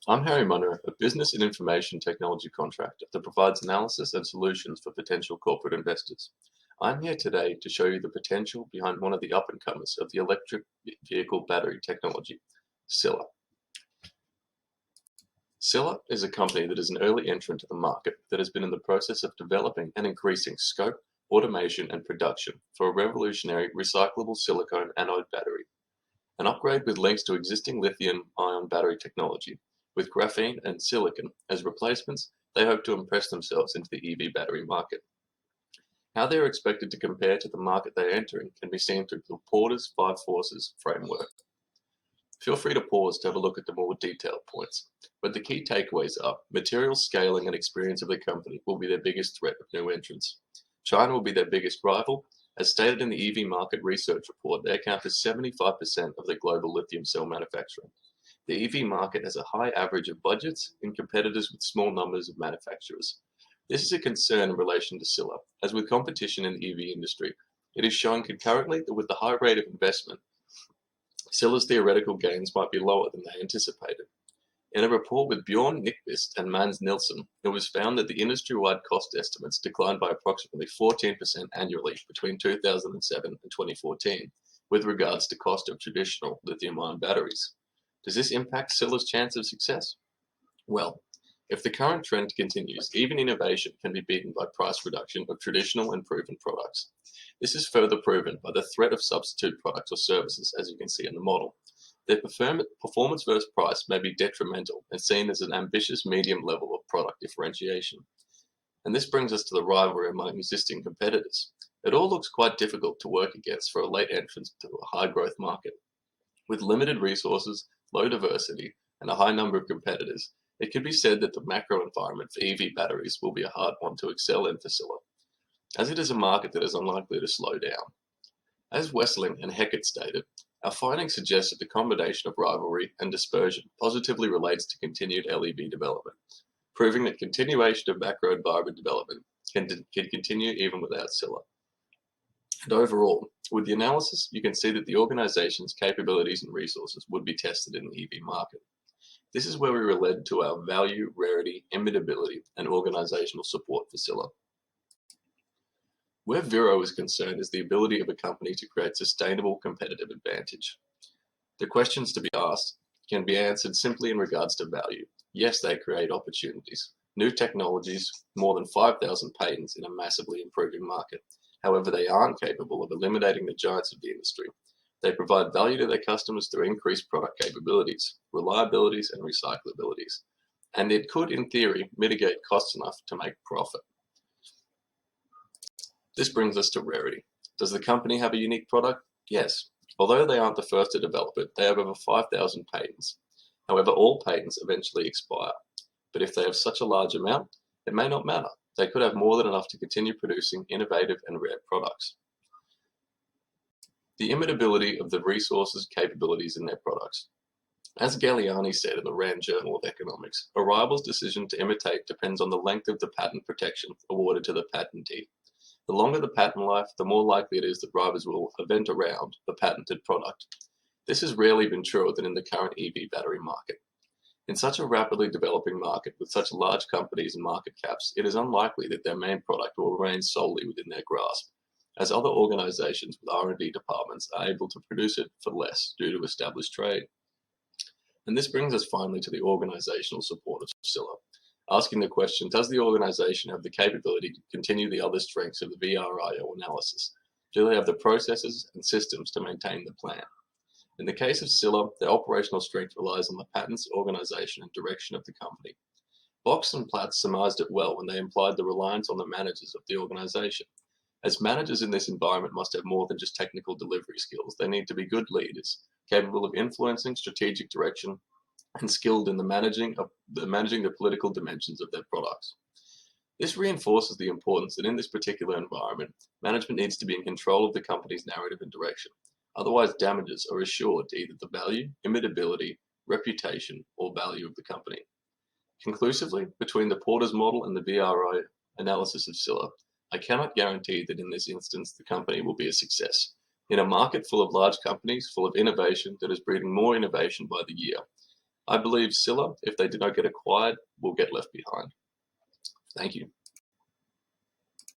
I'm Harry Munner, a business and information technology contractor that provides analysis and solutions for potential corporate investors. I'm here today to show you the potential behind one of the up-and-comers of the electric vehicle battery technology, Scylla. Scylla is a company that is an early entrant to the market that has been in the process of developing and increasing scope, automation, and production for a revolutionary recyclable silicone anode battery. An upgrade with links to existing lithium-ion battery technology. With graphene and silicon as replacements, they hope to impress themselves into the EV battery market. How they are expected to compare to the market they are entering can be seen through the Porter's 5 Forces framework. Feel free to pause to have a look at the more detailed points, but the key takeaways are material scaling and experience of the company will be their biggest threat of new entrants. China will be their biggest rival. As stated in the EV market research report, they account for 75% of the global lithium cell manufacturing. The EV market has a high average of budgets in competitors with small numbers of manufacturers. This is a concern in relation to Scylla, as with competition in the EV industry, it is shown concurrently that with the high rate of investment, Scylla's theoretical gains might be lower than they anticipated. In a report with Bjorn Nyqvist and Mans Nilsson, it was found that the industry-wide cost estimates declined by approximately 14% annually between 2007 and 2014, with regards to cost of traditional lithium-ion batteries. Does this impact Scylla's chance of success? Well, if the current trend continues, even innovation can be beaten by price reduction of traditional and proven products. This is further proven by the threat of substitute products or services, as you can see in the model. Their performance versus price may be detrimental and seen as an ambitious medium level of product differentiation. And this brings us to the rivalry among existing competitors. It all looks quite difficult to work against for a late entrant to a high growth market. With limited resources, low diversity, and a high number of competitors, it could be said that the macro environment for EV batteries will be a hard one to excel in for Scylla, as it is a market that is unlikely to slow down. As Wessling and Heckert stated, our findings suggest that the combination of rivalry and dispersion positively relates to continued LEV development, proving that continuation of macro environment development can continue even without Scylla. And overall, with the analysis, you can see that the organization's capabilities and resources would be tested in the EV market. This is where we were led to our value, rarity, imitability, and organizational support for Scylla. Where Vero is concerned is the ability of a company to create sustainable competitive advantage. The questions to be asked can be answered simply in regards to value. Yes, they create opportunities. New technologies, more than 5,000 patents in a massively improving market. However, they aren't capable of eliminating the giants of the industry. They provide value to their customers through increased product capabilities, reliabilities, and recyclabilities. And it could, in theory, mitigate costs enough to make profit. This brings us to rarity. Does the company have a unique product? Yes. Although they aren't the first to develop it, they have over 5,000 patents. However, all patents eventually expire. But if they have such a large amount, it may not matter. They could have more than enough to continue producing innovative and rare products. The imitability of the resources, capabilities in their products. As Galliani said in the Rand Journal of Economics, a rival's decision to imitate depends on the length of the patent protection awarded to the patentee. The longer the patent life, the more likely it is that rivals will event around the patented product. This has rarely been truer than in the current EV battery market. In such a rapidly developing market with such large companies and market caps, it is unlikely that their main product will remain solely within their grasp, as other organizations with R&D departments are able to produce it for less due to established trade. And this brings us finally to the organizational support of Scylla, asking the question, does the organization have the capability to continue the other strengths of the VRIO analysis? Do they have the processes and systems to maintain the plan? In the case of Scylla, their operational strength relies on the patents, organization, and direction of the company. Box and Platts surmised it well when they implied the reliance on the managers of the organization. As managers in this environment must have more than just technical delivery skills, they need to be good leaders, capable of influencing strategic direction, and skilled in the managing the political dimensions of their products. This reinforces the importance that in this particular environment, management needs to be in control of the company's narrative and direction. Otherwise, damages are assured to either the value, imitability, reputation, or value of the company. Conclusively, between the Porter's model and the VRI analysis of Scylla, I cannot guarantee that in this instance the company will be a success. In a market full of large companies, full of innovation that is breeding more innovation by the year, I believe Scylla, if they do not get acquired, will get left behind. Thank you.